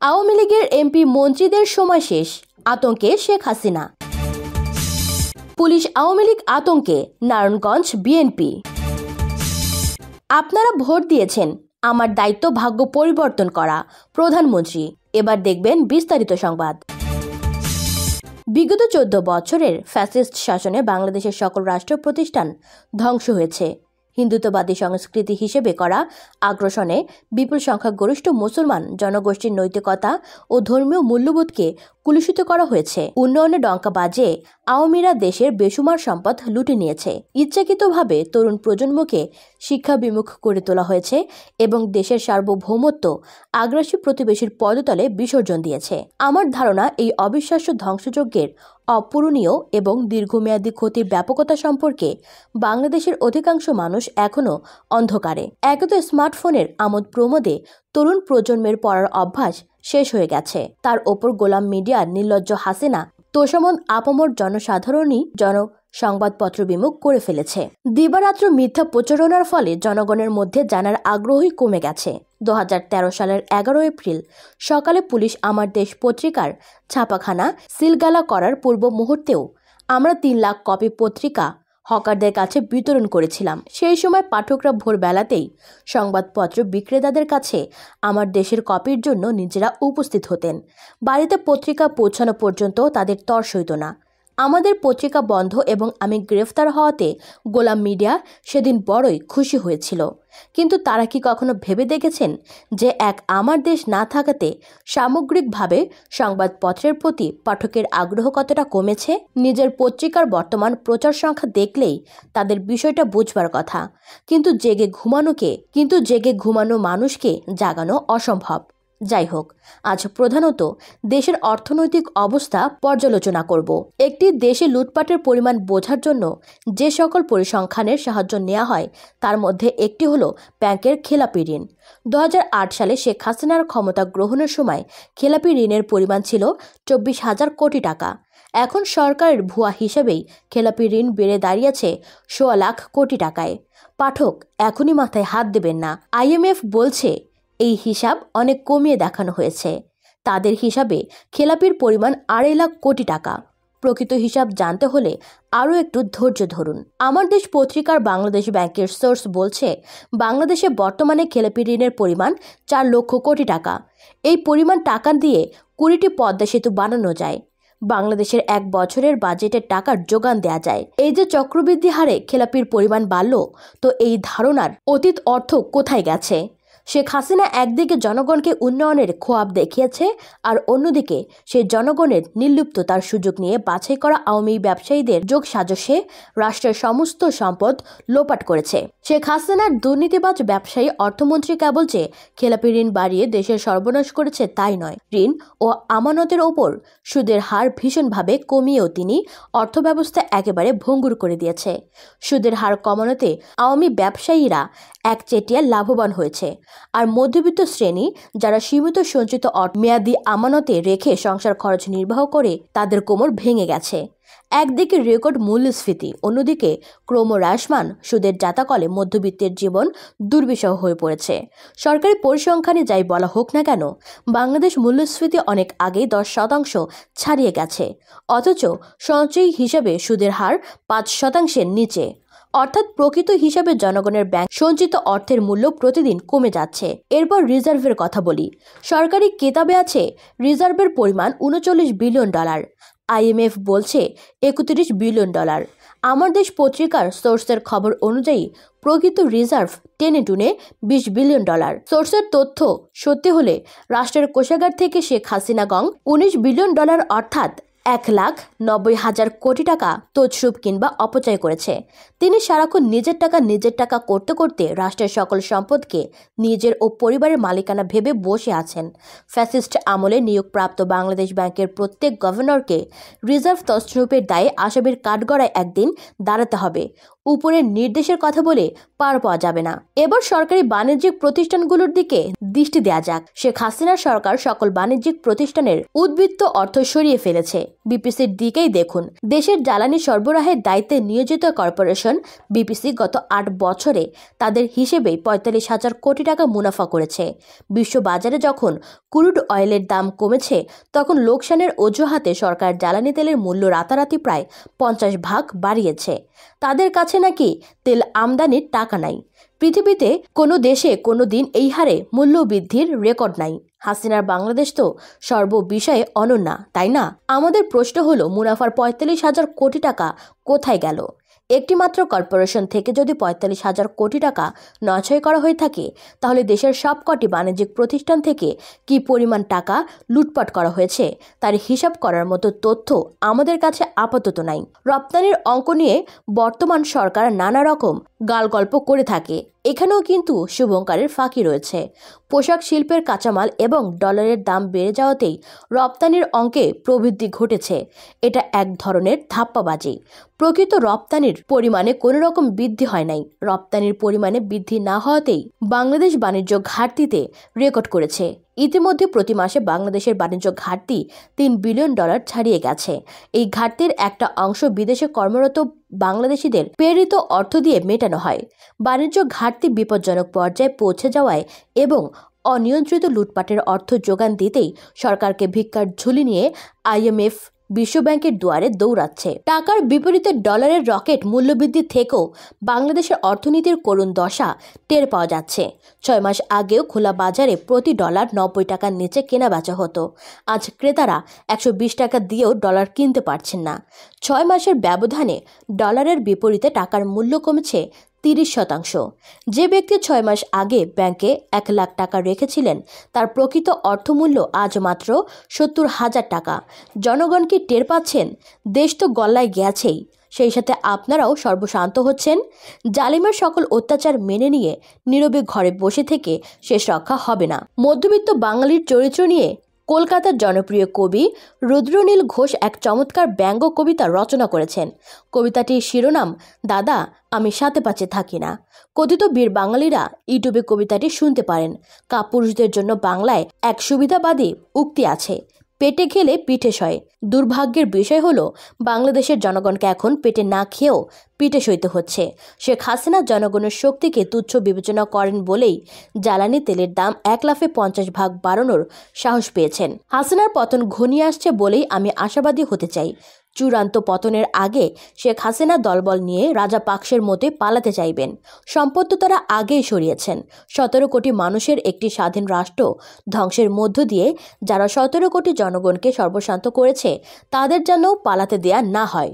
আওয়ামী লীগের এমপি মন্ত্রীদের সময় শেষ, আতঙ্কে শেখ হাসিনা। পুলিশ আওয়ামী লীগ আতঙ্কে, নারায়ণগঞ্জ বিএনপি। আপনারা ভোট দিয়েছেন, আমার দায়িত্ব ভাগ্য পরিবর্তন করা, প্রধানমন্ত্রী। এবার দেখবেন বিস্তারিত সংবাদ। বিগত 14 বছরের ফ্যাসিস্ট শাসনে বাংলাদেশের সকল রাষ্ট্র প্রতিষ্ঠান ধ্বংস হয়েছে। হিন্দুত্ববাদী সংস্কৃতি হিসেবে করা আগ্রাসনে বিপুল সংখ্যাগরিষ্ঠ মুসলমান জনগোষ্ঠীর নৈতিকতা ও ধর্মীয় মূল্যবোধকে কুলুষিত করা হয়েছে। উন্নয়নে ডঙ্কা বাজে আওয়ামীরা দেশের বেসুমার সম্পদ লুটে নিয়েছে। ইচ্ছাকৃতভাবে তরুণ প্রজন্মকে শিক্ষা বিমুখ করে তোলা হয়েছে এবং দেশের সার্বভৌমত্ব আগ্রাসী প্রতিবেশীর পদতলে বিসর্জন দিয়েছে। আমার ধারণা এই অবিশ্বাস্য ধ্বংসযজ্ঞের অপূরণীয় এবং দীর্ঘমেয়াদী ক্ষতির ব্যাপকতা সম্পর্কে বাংলাদেশের অধিকাংশ মানুষ এখনও অন্ধকারে। একত স্মার্টফোনের আমোদ প্রমোদে তরুণ প্রজন্মের পড়ার অভ্যাস শেষ হয়ে গেছে। তার ওপর গোলাম মিডিয়ার নির্লজ্জ হাসিনা তোষামদ আপামর জনসাধারণই সংবাদপত্র বিমুখ করে ফেলেছে। দিবারাত্র মিথ্যা প্রচারণার ফলে জনগণের মধ্যে জানার আগ্রহই কমে গেছে। 2013 সালের 11 এপ্রিল সকালে পুলিশ আমার দেশ পত্রিকার ছাপাখানা সিলগালা করার পূর্ব মুহূর্তেও আমরা 3 লাখ কপি পত্রিকা হকারদের কাছে বিতরণ করেছিলাম। সেই সময় পাঠকরা ভোরবেলাতেই সংবাদপত্র বিক্রেতাদের কাছে আমার দেশের কপির জন্য নিজেরা উপস্থিত হতেন। বাড়িতে পত্রিকা পৌঁছানো পর্যন্ত তাদের তর সইত না। আমাদের পত্রিকা বন্ধ এবং আমি গ্রেফতার হওয়াতে গোলাম মিডিয়া সেদিন বড়ই খুশি হয়েছিল। কিন্তু তারা কি কখনো ভেবে দেখেছেন যে আমার দেশ না থাকাতে সামগ্রিকভাবে সংবাদপত্রের প্রতি পাঠকের আগ্রহ কতটা কমেছে? নিজের পত্রিকার বর্তমান প্রচার সংখ্যা দেখলেই তাদের বিষয়টা বুঝবার কথা। কিন্তু জেগে ঘুমানো মানুষকে জাগানো অসম্ভব। যাই হোক, আজ প্রধানত দেশের অর্থনৈতিক অবস্থা পর্যালোচনা করব। একটি দেশে লুটপাটের পরিমাণ বোঝার জন্য যে সকল পরিসংখ্যানের সাহায্য নেওয়া হয় তার মধ্যে একটি হলো ব্যাংকের খেলাপি ঋণ। 2008 সালে শেখ হাসিনার ক্ষমতা গ্রহণের সময় খেলাপি ঋণের পরিমাণ ছিল 24,000 কোটি টাকা। এখন সরকারের ভুয়া হিসেবেই খেলাপি ঋণ বেড়ে দাঁড়িয়েছে 16 লাখ কোটি টাকায়। পাঠক, এখনই মাথায় হাত দেবেন না। IMF বলছে এই হিসাব অনেক কমিয়ে দেখানো হয়েছে। তাদের হিসাবে খেলাপির পরিমাণ 2.5 লাখ কোটি টাকা। প্রকৃত হিসাব জানতে হলে আরও একটু ধৈর্য ধরুন। আমার দেশ পত্রিকার বাংলাদেশ ব্যাংকের সোর্স বলছে বাংলাদেশে বর্তমানে খেলাপি ঋণের পরিমাণ 4 লক্ষ কোটি টাকা। এই পরিমাণ টাকা দিয়ে 20টি পদ্মা সেতু বানানো যায়। বাংলাদেশের 1 বছরের বাজেটের টাকার যোগান দেয়া যায়। এই যে চক্রবৃদ্ধি হারে খেলাপির পরিমাণ বাড়ল, তো এই ধারণার অতীত অর্থ কোথায় গেছে? শেখ হাসিনা একদিকে জনগণকে উন্নয়নের খোয়াব দেখিয়েছে, আর অন্যদিকে সেই জনগণের নির্লিপ্ততার সুযোগ নিয়ে বাছাই করা আওয়ামী ব্যবসায়ীদের যোগ সাজসে রাষ্ট্রের সমস্ত সম্পদ লোপাট করেছে। শেখ হাসিনার দুর্নীতিবাজ ব্যবসায়ী অর্থমন্ত্রী কেবল যে খেলাপি ঋণ বাড়িয়ে দেশের সর্বনাশ করেছে তাই নয়, ঋণ ও আমানতের ওপর সুদের হার ভীষণভাবে কমিয়েও তিনি অর্থব্যবস্থা একেবারে ভঙ্গুর করে দিয়েছে। সুদের হার কমানোতে আওয়ামী ব্যবসায়ীরা একচেটিয়া লাভবান হয়েছে, আর মধ্যবিত্ত শ্রেণী যারা সীমিত সঞ্চিত মেয়াদি আমানতে রেখে সংসার খরচ নির্বাহ করে তাদের কোমর ভেঙে গেছে। একদিকে রেকর্ড মূল্যস্ফীতি, অন্যদিকে ক্রমহ্রাসমান সুদের জাতাকলে মধ্যবিত্তের জীবন দুর্বিষহ হয়ে পড়েছে। সরকারি পরিসংখ্যানে যাই বলা হোক না কেন, বাংলাদেশ মূল্যস্ফীতি অনেক আগেই 10% ছাড়িয়ে গেছে, অথচ সঞ্চয়ী হিসাবে সুদের হার 5%-এর নিচে। অর্থাৎ প্রকৃত হিসাবে জনগণের ব্যাংক সঞ্চিত অর্থের মূল্য প্রতিদিন কমে যাচ্ছে। এরপর রিজার্ভের কথা বলি। সরকারি কিতাবে আছে রিজার্ভের পরিমাণ 39 বিলিয়ন ডলার। IMF বলছে 31 বিলিয়ন ডলার। আমার দেশ পত্রিকার সোর্সের খবর অনুযায়ী প্রকৃত রিজার্ভ টেনে টুনে 20 বিলিয়ন ডলার। সোর্সের তথ্য সত্যি হলে রাষ্ট্রের কোষাগার থেকে শেখ হাসিনা 19 বিলিয়ন ডলার অর্থাৎ 1,90,000 কোটি টাকা তছরূপ কিংবা অপচয় করেছে। তিনি সারাক্ষণ নিজের টাকা করতে করতে রাষ্ট্রের সকল সম্পদকে নিজের ও পরিবারের মালিকানা ভেবে বসে আছেন। ফ্যাসিস্ট আমলে নিয়োগপ্রাপ্ত বাংলাদেশ ব্যাংকের প্রত্যেক গভর্নরকে রিজার্ভ তছরূপের দায়ে আসামির কাঠগড়ায় একদিন দাঁড়াতে হবে। উপরের নির্দেশের কথা বলে পার পাওয়া যাবে না। এবার সরকারি বাণিজ্যিক প্রতিষ্ঠানগুলোর দিকে দৃষ্টি দেওয়া যাক। শেখ হাসিনার সরকার সকল বাণিজ্যিক প্রতিষ্ঠানের উদ্বৃত্ত অর্থ সরিয়ে ফেলেছে। বিপিসির দিকেই দেখুন। দেশের জ্বালানি সরবরাহের দায়িত্বে নিয়োজিত কর্পোরেশন বিপিসি গত 8 বছরে তাদের হিসেবে 45,000 কোটি টাকা মুনাফা করেছে। বিশ্ববাজারে যখন ক্রুড অয়েলের দাম কমেছে তখন লোকসানের অজুহাতে সরকার জ্বালানি তেলের মূল্য রাতারাতি প্রায় 50 ভাগ বাড়িয়েছে। তাদের কাছে নাকি তেল আমদানির টাকা নাই। পৃথিবীতে কোনো দেশে কোনো দিন এই হারে মূল্য বৃদ্ধির রেকর্ড নাই। হাসিনার বাংলাদেশ তো সর্ববিষয়ে অনন্যা, তাই না? আমাদের প্রশ্ন হলো, মুনাফার 45,000 কোটি টাকা কোথায় গেল? একটি মাত্র কর্পোরেশন থেকে যদি 45,000 কোটি টাকা নয় করা হয়ে থাকে, তাহলে দেশের সবকটি বাণিজ্যিক প্রতিষ্ঠান থেকে কি পরিমাণ টাকা লুটপাট করা হয়েছে তার হিসাব করার মতো তথ্য আমাদের কাছে আপাতত নাই। রপ্তানির অঙ্ক নিয়ে বর্তমান সরকার নানা রকম গালগল্প করে থাকে। এখানেও কিন্তু শুভঙ্করের ফাঁকি রয়েছে। পোশাক শিল্পের কাঁচামাল এবং ডলারের দাম বেড়ে যাওয়াতেই রপ্তানির অঙ্কে প্রবৃদ্ধি ঘটেছে। এটা এক ধরনের ধাপ্পাবাজি। প্রকৃত রপ্তানির পরিমাণে কোনো রকম বৃদ্ধি হয় নাই। রপ্তানির পরিমাণে বৃদ্ধি না হওয়াতেই বাংলাদেশ বাণিজ্য ঘাটতিতে রেকর্ড করেছে। ইতিমধ্যে প্রতি মাসে বাংলাদেশের বাণিজ্য ঘাটতি $3 বিলিয়ন ছাড়িয়ে গেছে। এই ঘাটতির একটা অংশ বিদেশে কর্মরত বাংলাদেশিদের প্রেরিত অর্থ দিয়ে মেটানো হয়। বাণিজ্য ঘাটতি বিপজ্জনক পর্যায়ে পৌঁছে যাওয়ায় এবং অনিয়ন্ত্রিত লুটপাটের অর্থ যোগান দিতেই সরকারকে ভিক্ষার ঝুলি নিয়ে IMF বিশ্বব্যাংকের দুয়ারে দৌড়াচ্ছে। টাকার বিপরীতে ডলারের রকেট মূল্যবৃদ্ধি থেকেও বাংলাদেশের অর্থনীতির করুণ দশা টের পাওয়া যাচ্ছে। 6 মাস আগেও খোলা বাজারে প্রতি ডলার 90 টাকার নিচে কেনা বেচা হতো। আজ ক্রেতারা 120 টাকা দিয়েও ডলার কিনতে পারছেন না। 6 মাসের ব্যবধানে ডলারের বিপরীতে টাকার মূল্য কমেছে 30%। যে ব্যক্তি 6 মাস আগে ব্যাংকে 1 লাখ টাকা রেখেছিলেন তার প্রকৃত অর্থমূল্য আজ মাত্র 70,000 টাকা। জনগণ কি টের পাচ্ছেন? দেশ তো গল্লায় গেছেই, সেই সাথে আপনারাও সর্বশান্ত হচ্ছেন। জালিমের সকল অত্যাচার মেনে নিয়ে নীরবে ঘরে বসে থেকে শেষ রক্ষা হবে না। মধ্যবিত্ত বাঙালির চরিত্র নিয়ে কলকাতার জনপ্রিয় কবি রুদ্রনীল ঘোষ এক চমৎকার ব্যঙ্গ কবিতা রচনা করেছেন। কবিতাটির শিরোনাম দাদা আমি সাথে পাচ্ছে থাকি না। কথিত বীর বাঙালিরা ইউটিউবে কবিতাটি শুনতে পারেন। কাপুরুষদের জন্য বাংলায় এক সুবিধাবাদী উক্তি আছে, পেটে খেলে পিঠে সয়। দুর্ভাগ্যের বিষয় হলো বাংলাদেশের জনগণকে এখন পেটে না খেয়েও পিঠে সইতে হচ্ছে। শেখ হাসিনা জনগণের শক্তিকে তুচ্ছ বিবেচনা করেন বলেই জ্বালানি তেলের দাম 1 লাফে 50 ভাগ বাড়ানোর সাহস পেয়েছেন। হাসিনার পতন ঘনিয়ে আসছে বলেই আমি আশাবাদী হতে চাই। চূড়ান্ত পতনের আগে শেখ হাসিনা দলবল নিয়ে রাজাপাকসের মতে পালাতে চাইবেন। সম্পদ তো তারা আগেই সরিয়েছেন। 17 কোটি মানুষের একটি স্বাধীন রাষ্ট্র ধ্বংসের মধ্য দিয়ে যারা 17 কোটি জনগণকে সর্বশান্ত করেছে তাদের যেন পালাতে দেয়া না হয়।